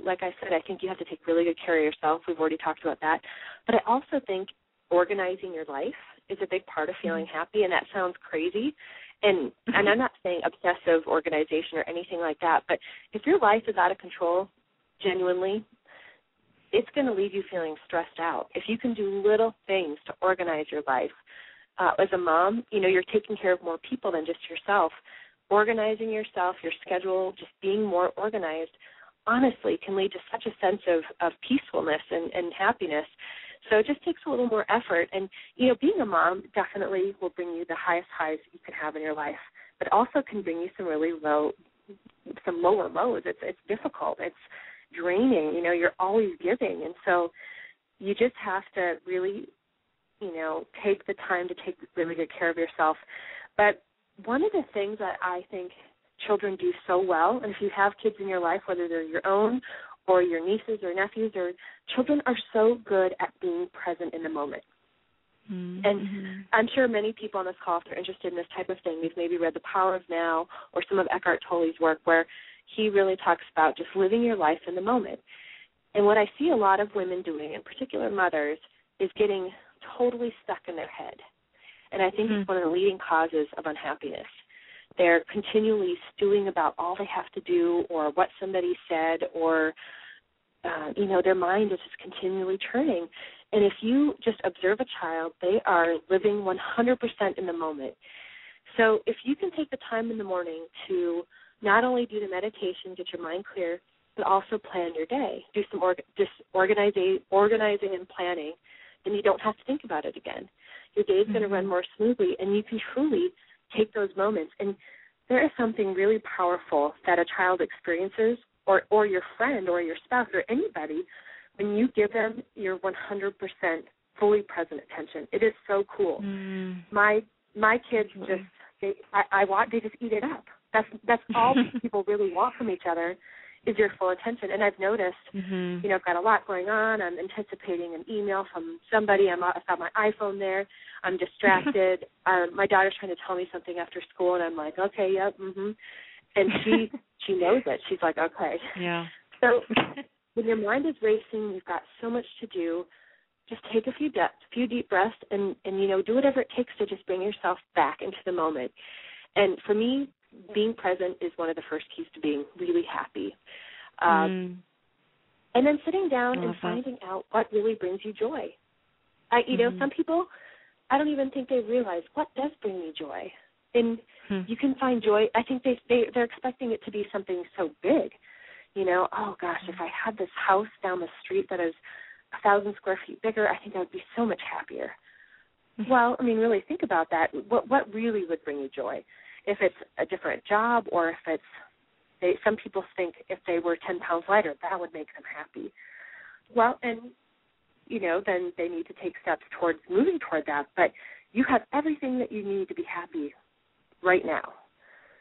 like I said, I think you have to take really good care of yourself. We've already talked about that. But I also think organizing your life is a big part of feeling happy, and that sounds crazy. And I'm not saying obsessive organization or anything like that, but if your life is out of control, genuinely, it's going to leave you feeling stressed out. If you can do little things to organize your life, as a mom, you're taking care of more people than just yourself. Organizing yourself, your schedule, just being more organized, honestly, can lead to such a sense of peacefulness and happiness. So it just takes a little more effort. And, being a mom definitely will bring you the highest highs you can have in your life, but also can bring you some lower lows. It's difficult. It's draining. You're always giving. And so you just have to really, take the time to take really good care of yourself. But one of the things that I think children do so well, and if you have kids in your life, whether they're your own or your nieces or nephews, or children are so good at being present in the moment. Mm-hmm. And I'm sure many people on this call, if they're interested in this type of thing, they've maybe read The Power of Now or some of Eckhart Tolle's work where he really talks about just living your life in the moment. And what I see a lot of women doing, in particular mothers, is getting totally stuck in their head. And I think it's one of the leading causes of unhappiness. They're continually stewing about all they have to do or what somebody said or, their mind is just continually turning. And if you just observe a child, they are living 100% in the moment. So if you can take the time in the morning to not only do the meditation, get your mind clear, but also plan your day, do some organizing and planning, then you don't have to think about it again. Your day is going to run more smoothly, and you can truly take those moments. And there is something really powerful that a child experiences, or your friend or your spouse or anybody, when you give them your 100% fully present attention. It is so cool. My kids they just eat it up. That's all people really want from each other is your full attention. And I've noticed, I've got a lot going on. I'm anticipating an email from somebody. I've got my iPhone there. I'm distracted. My daughter's trying to tell me something after school, and I'm like, okay, yep, And she knows it. She's like, okay. Yeah. So when your mind is racing, you've got so much to do, just take a few deep breaths and do whatever it takes to just bring yourself back into the moment. And for me, being present is one of the first keys to being really happy. And then sitting down and finding out what really brings you joy. Some people, I don't even think they realize what does bring me joy. And you can find joy. I think they're expecting it to be something so big. Oh, gosh, if I had this house down the street that is 1,000 square feet bigger, I think I would be so much happier. Well, really think about that. What really would bring you joy? If it's a different job or if some people think if they were 10 pounds lighter, that would make them happy. Well, and, then they need to take steps towards moving toward that. But you have everything that you need to be happy right now.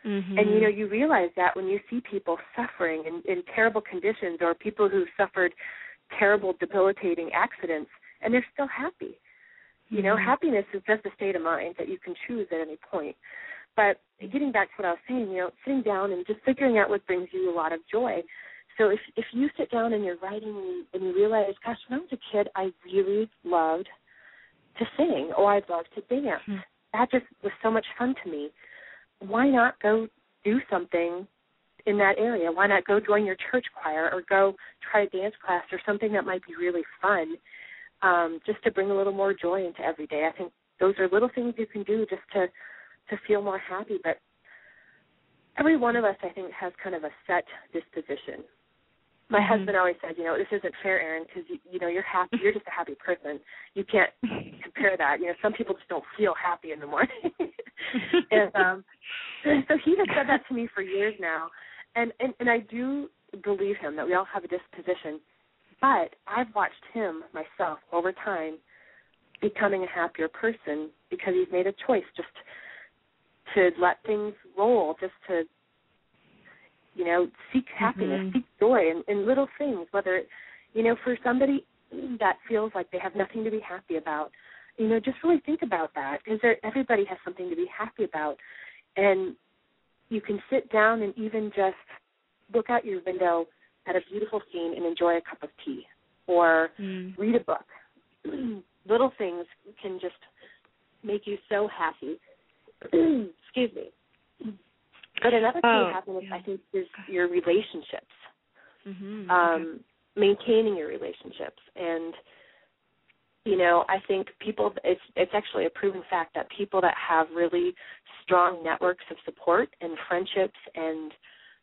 And, you realize that when you see people suffering in terrible conditions or people who suffered terrible, debilitating accidents, and they're still happy. Happiness is just a state of mind that you can choose at any point. But getting back to what I was saying, sitting down and just figuring out what brings you a lot of joy, So if you sit down and you're writing and you realize, gosh, when I was a kid, I really loved to sing, or I'd love to dance. Mm-hmm. That just was so much fun to me. Why not go do something in that area? Why not go join your church choir or go try a dance class or something that might be really fun, just to bring a little more joy into every day? I think those are little things you can do just to feel more happy. But every one of us, I think, has kind of a set disposition. My husband always said, this isn't fair, Erin, because, you're happy. You're just a happy person. You can't compare that. Some people just don't feel happy in the morning. and so he has said that to me for years now. And I do believe him that we all have a disposition. But I've watched him, myself, over time, becoming a happier person because he's made a choice just to let things roll, just to seek happiness, seek joy in little things, whether, for somebody that feels like they have nothing to be happy about, just really think about that, because everybody has something to be happy about. And you can sit down and even just look out your window at a beautiful scene and enjoy a cup of tea or read a book. Little things can just make you so happy. Excuse me. But another key to happiness, I think, is your relationships, maintaining your relationships. And, I think people, it's actually a proven fact that people that have really strong networks of support and friendships and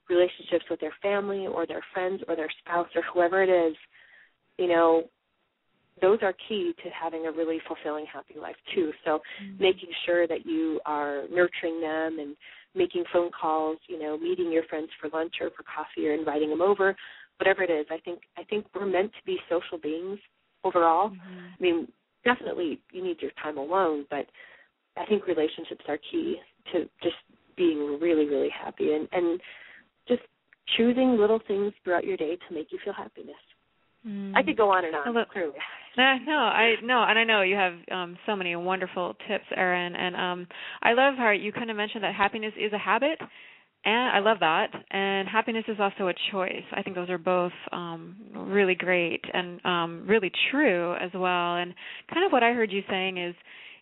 relationships with their family or their friends or their spouse or whoever it is, those are key to having a really fulfilling, happy life, too. So making sure that you are nurturing them and making phone calls, meeting your friends for lunch or for coffee or inviting them over, whatever it is. I think we're meant to be social beings overall. I mean, definitely you need your time alone, but I think relationships are key to just being really, really happy and just choosing little things throughout your day to make you feel happiness. I could go on and on, clearly. And I know you have so many wonderful tips, Erin, and I love how you kind of mentioned that happiness is a habit, and I love that, and happiness is also a choice. I think those are both really great and really true as well, and kind of what I heard you saying is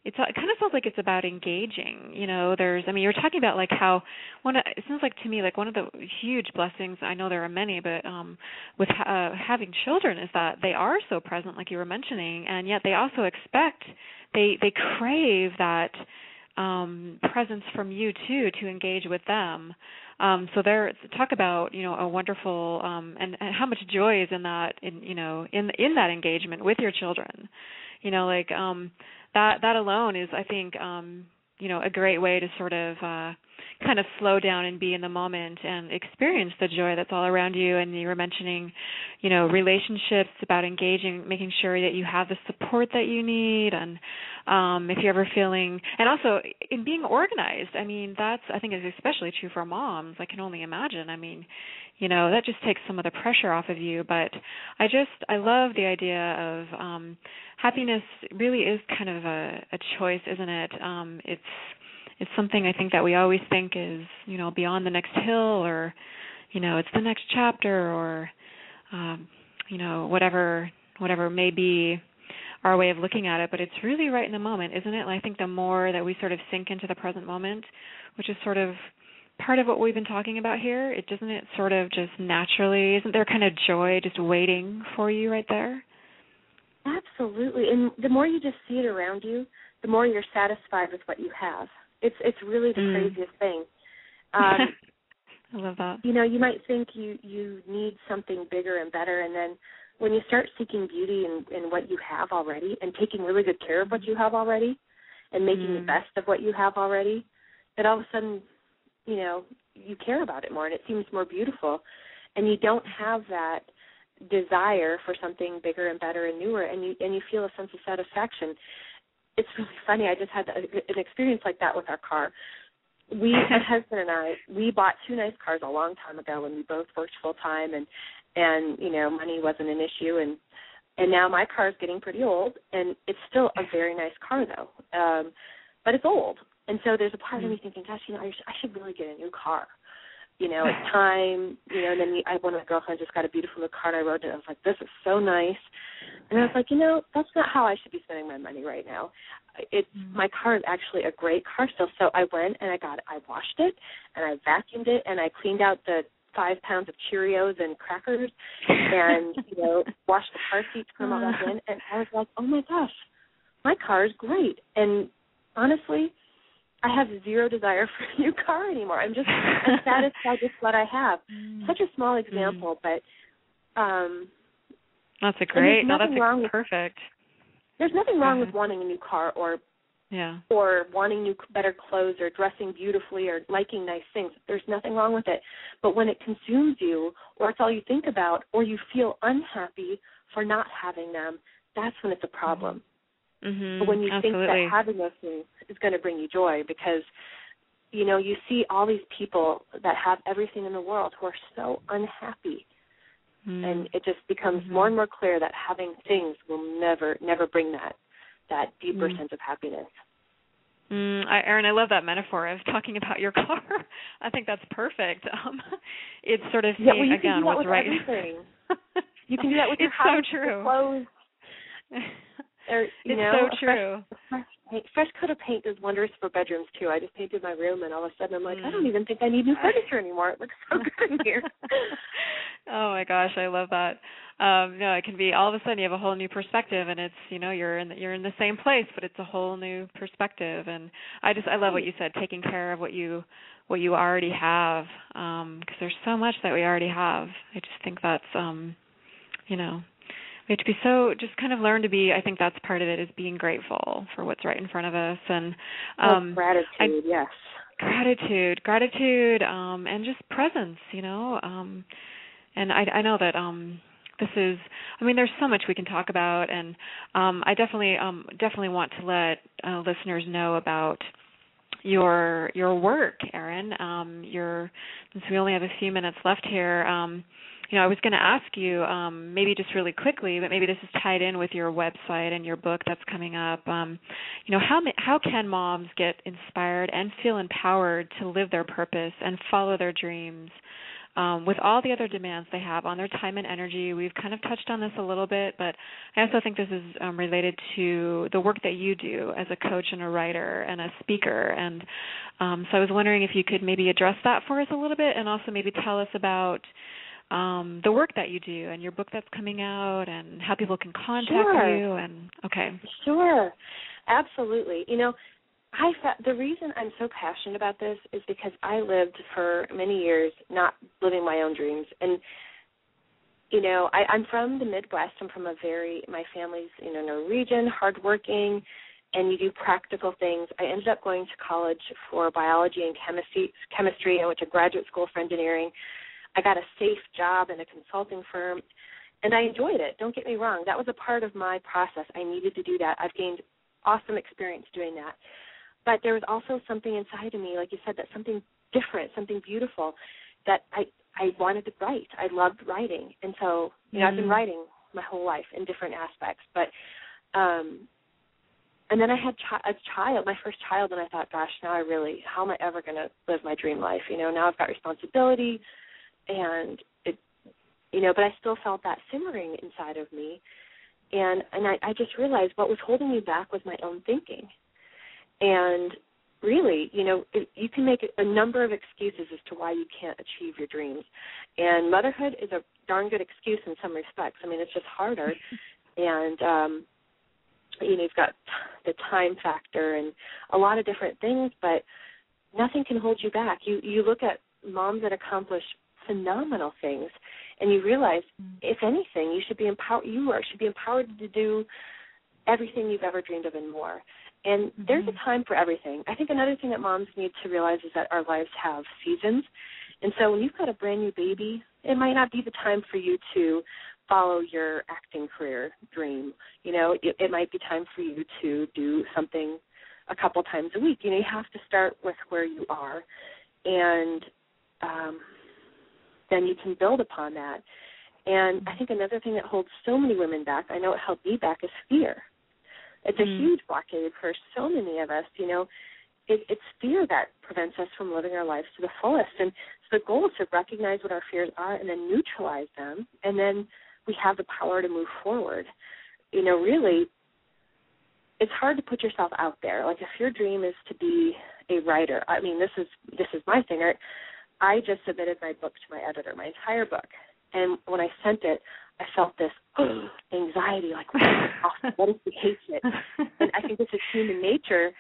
it kind of sounds like it's about engaging. You're talking about like how it sounds like to me like one of the huge blessings, I know there are many, but with having children is that they are so present, like you were mentioning, and yet they also expect, they crave that presence from you too to engage with them. So talk about a wonderful and how much joy is in that in that engagement with your children. That alone is, I think, a great way to sort of kind of slow down and be in the moment and experience the joy that's all around you. And you were mentioning, relationships, about engaging, making sure that you have the support that you need, and if you're ever feeling, and also in being organized. I think is especially true for moms. I can only imagine. That just takes some of the pressure off of you. But I love the idea of happiness really is kind of a choice, isn't it? It's something I think that we always think is, beyond the next hill, or, it's the next chapter, or, whatever may be our way of looking at it. But it's really right in the moment, isn't it? And I think the more that we sort of sink into the present moment, which is sort of part of what we've been talking about here, doesn't it sort of just naturally, isn't there kind of joy just waiting for you right there? Absolutely. And the more you just see it around you, the more you're satisfied with what you have. It's really the craziest thing. I love that. You might think you need something bigger and better, and then when you start seeking beauty in what you have already and taking really good care of what you have already and making the best of what you have already, then all of a sudden, you care about it more and it seems more beautiful, and you don't have that desire for something bigger and better and newer, and you feel a sense of satisfaction. It's really funny. I just had an experience like that with our car. My husband and I, we bought 2 nice cars a long time ago when we both worked full time, and money wasn't an issue, and now my car is getting pretty old, and it's still a very nice car though, but it's old, and so there's a part of me thinking, gosh, I should really get a new car. it's time, and then one of my girlfriends just got a beautiful new car, and I wrote it. I was like, this is so nice. And I was like, that's not how I should be spending my money right now. My car is actually a great car still. So I went and I washed it, and I vacuumed it, and I cleaned out the 5 pounds of Cheerios and crackers, and washed the car seat to put them all back in. And I was like, oh my gosh, my car is great. And honestly, I have zero desire for a new car anymore. I'm satisfied with what I have. Such a small example, but that's perfect. There's nothing wrong with wanting a new car or wanting better clothes or dressing beautifully or liking nice things. There's nothing wrong with it. But when it consumes you, or it's all you think about, or you feel unhappy for not having them, that's when it's a problem. But when you think that having those things is going to bring you joy, because, you see all these people that have everything in the world who are so unhappy. And it just becomes more and more clear that having things will never bring that deeper sense of happiness. Erin, I love that metaphor of talking about your car. I think that's perfect. It's sort of seeing, again, what's right. You can do that with your house, your clothes. It's so true. Fresh coat of paint does wonders for bedrooms, too. I just painted my room, and all of a sudden I'm like, I don't even think I need new furniture anymore. It looks so good in here. Oh, my gosh, I love that. It can be all of a sudden you have a whole new perspective, and it's, you're in the same place, but it's a whole new perspective. And I love what you said, taking care of what you already have, because there's so much that we already have. I just think that's, we have to be just kind of learn to be, I think that's part of it, is being grateful for what's right in front of us. And gratitude, yes. Gratitude, and just presence, and I know that this is, there's so much we can talk about, and I definitely want to let listeners know about your work, Erin. Since we only have a few minutes left here, I was going to ask you, maybe just really quickly, but maybe this is tied in with your website and your book that's coming up. How can moms get inspired and feel empowered to live their purpose and follow their dreams with all the other demands they have on their time and energy? We've kind of touched on this a little bit, but I also think this is related to the work that you do as a coach and a writer and a speaker. And so I was wondering if you could maybe address that for us a little bit, and also maybe tell us about the work that you do and your book that's coming out and how people can contact you. Sure, absolutely. The reason I'm so passionate about this is because I lived for many years not living my own dreams. And, I'm from the Midwest. I'm from my family's, Norwegian, hardworking, and you do practical things. I ended up going to college for biology and chemistry. I went to graduate school for engineering. I got a safe job in a consulting firm, and I enjoyed it. Don't get me wrong. That was a part of my process. I needed to do that. I've gained awesome experience doing that. But there was also something inside of me, like you said, that something different, something beautiful that I wanted to write. I loved writing. And so, I've been writing my whole life in different aspects. But and then I had my first child, and I thought, gosh, now how am I ever going to live my dream life? Now I've got responsibility. And but I still felt that simmering inside of me, and I just realized what was holding me back was my own thinking. And really, you can make a number of excuses as to why you can't achieve your dreams, and motherhood is a darn good excuse in some respects. It's just harder, and you've got the time factor and a lot of different things, but nothing can hold you back. You look at moms that accomplish phenomenal things, and you realize, if anything, you should be empowered. Should be empowered to do everything you've ever dreamed of and more. And there's a time for everything. I think another thing that moms need to realize is that our lives have seasons, and so when you've got a brand new baby, it might not be the time for you to follow your acting career dream. It might be time for you to do something a couple times a week. You have to start with where you are, and then you can build upon that. And I think another thing that holds so many women back, I know it held me back, is fear. It's a huge blockade for so many of us. it's fear that prevents us from living our lives to the fullest. And so the goal is to recognize what our fears are and then neutralize them, and then we have the power to move forward. Really, it's hard to put yourself out there. Like, if your dream is to be a writer, I mean, this is my thing. I just submitted my book to my editor, my entire book, and when I sent it, I felt this anxiety, like, what if he hates it? And I think this is human nature.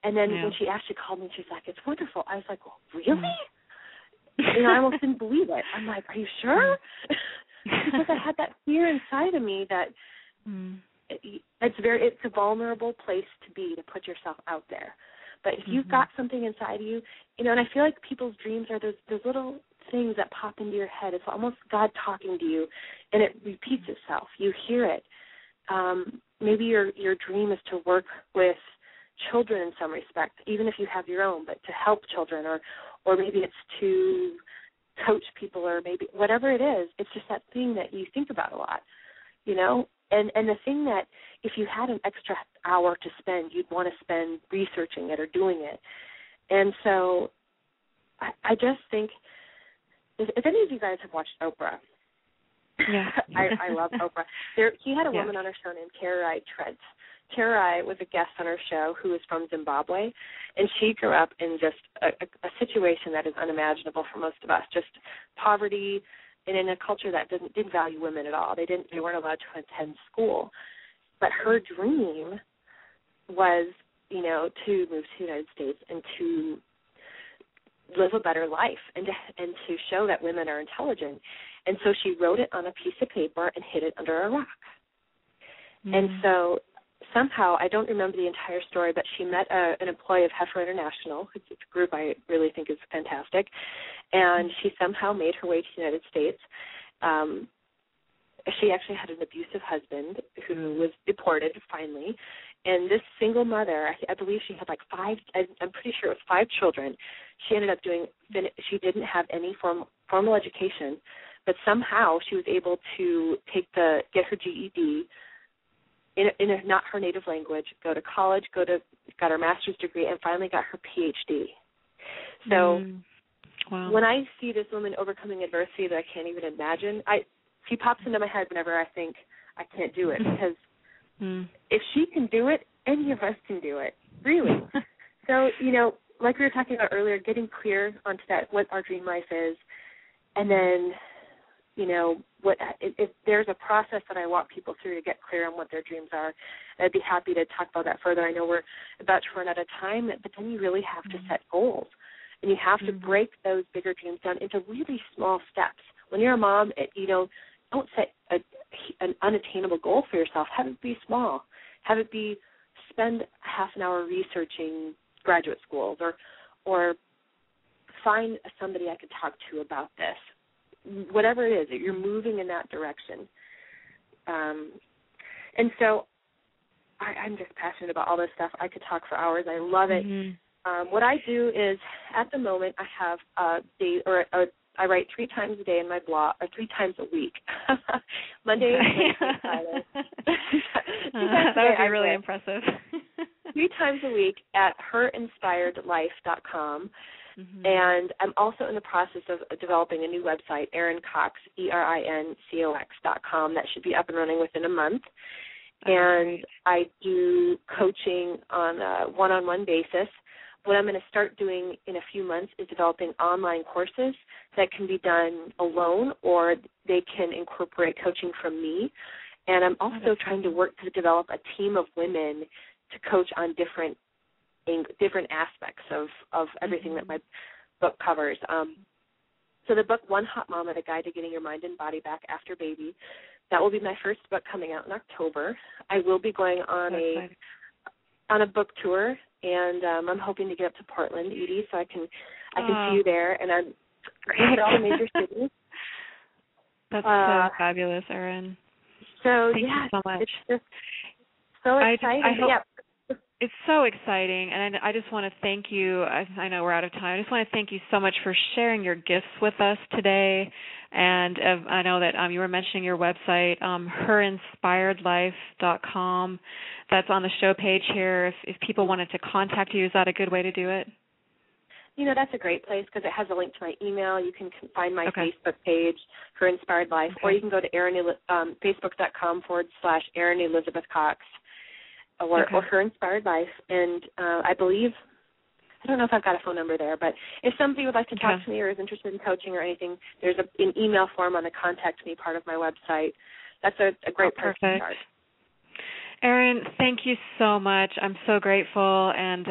And then when she actually called me, she's like, it's wonderful. I was like, well, really? I almost didn't believe it. I'm like, are you sure? Because I had that fear inside of me that it's a vulnerable place to be, to put yourself out there. But if you've got something inside of you, and I feel like people's dreams are those little things that pop into your head. It's almost God talking to you, and it repeats itself. You hear it. Maybe your dream is to work with children in some respect, even if you have your own, but to help children, or maybe it's to coach people, or maybe whatever it is. It's just that thing that you think about a lot, And the thing that if you had an extra hour to spend, you'd want to spend researching it or doing it. And so I just think, if any of you guys have watched Oprah, I love Oprah. He had a woman on her show named Kara Treads. Kara was a guest on her show who was from Zimbabwe, and she grew up in just a situation that is unimaginable for most of us, just poverty, and in a culture that didn't value women at all. They weren't allowed to attend school. But her dream was, to move to the United States and to live a better life and to show that women are intelligent. And so she wrote it on a piece of paper and hid it under a rock. And so somehow, I don't remember the entire story, but she met an employee of Heifer International. It's a group I really think is fantastic. And she somehow made her way to the United States. She actually had an abusive husband who was deported finally. And this single mother, I believe she had like I'm pretty sure it was 5 children. She ended up she didn't have any formal education, but somehow she was able to get her GED in a not her native language, go to college, got her master's degree, and finally got her PhD. So when I see this woman overcoming adversity that I can't even imagine, she pops into my head whenever I think I can't do it, because if she can do it, any of us can do it, really. So, like we were talking about earlier, getting clear onto that, what our dream life is, and then, if there's a process that I walk people through to get clear on what their dreams are, I'd be happy to talk about that further. I know we're about to run out of time, but then you really have to set goals, and you have to break those bigger dreams down into really small steps. When you're a mom, don't set an unattainable goal for yourself. Have it be small. Have it be spend half an hour researching graduate schools, or find somebody I could talk to about this. Whatever it is, that you're moving in that direction. And so I'm just passionate about all this stuff. I could talk for hours. I love it. What I do is, at the moment, I have I write 3 times a day in my blog, or 3 times a week. Monday, Wednesday, Friday. That would be really impressive. 3 times a week at herinspiredlife.com. And I'm also in the process of developing a new website, Erin Cox, ERINCOX.com. That should be up and running within a month. And I do coaching on a one-on-one basis. What I'm going to start doing in a few months is developing online courses that can be done alone, or they can incorporate coaching from me. And I'm also trying to work to develop a team of women to coach on different aspects of everything that my book covers. So the book, One Hot Mama, The Guide to Getting Your Mind and Body Back After Baby, that will be my first book coming out in October. I will be going on a book tour, and I'm hoping to get up to Portland, Edie, so I can see you there. And I'm going to hit all the major cities. That's so fabulous, Erin. So, Thank you so much. It's just so exciting. It's so exciting, and I just want to thank you. I know we're out of time. I just want to thank you so much for sharing your gifts with us today. And I know that you were mentioning your website, herinspiredlife.com. that's on the show page here, if people wanted to contact you, is that a good way to do it? That's a great place because it has a link to my email. You can find my Okay. Facebook page, Her Inspired Life, or you can go to facebook.com/Erin Elizabeth Cox or Her Inspired Life. And I believe, I don't know if I've got a phone number there, but if somebody would like to talk to me or is interested in coaching or anything, there's an email form on the Contact Me part of my website. That's a great place to start. Erin, thank you so much. I'm so grateful, and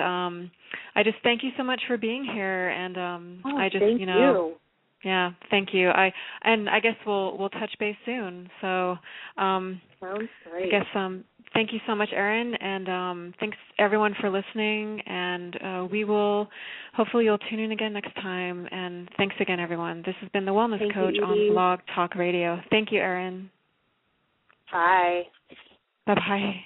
I just thank you so much for being here. And I just, thank you. Yeah, thank you. I guess we'll touch base soon. So, sounds great. I guess thank you so much, Erin, and thanks everyone for listening. And hopefully you'll tune in again next time. And thanks again, everyone. This has been the Wellness Coach on Blog Talk Radio. Tthank you, Erin. Bye. Bye-bye.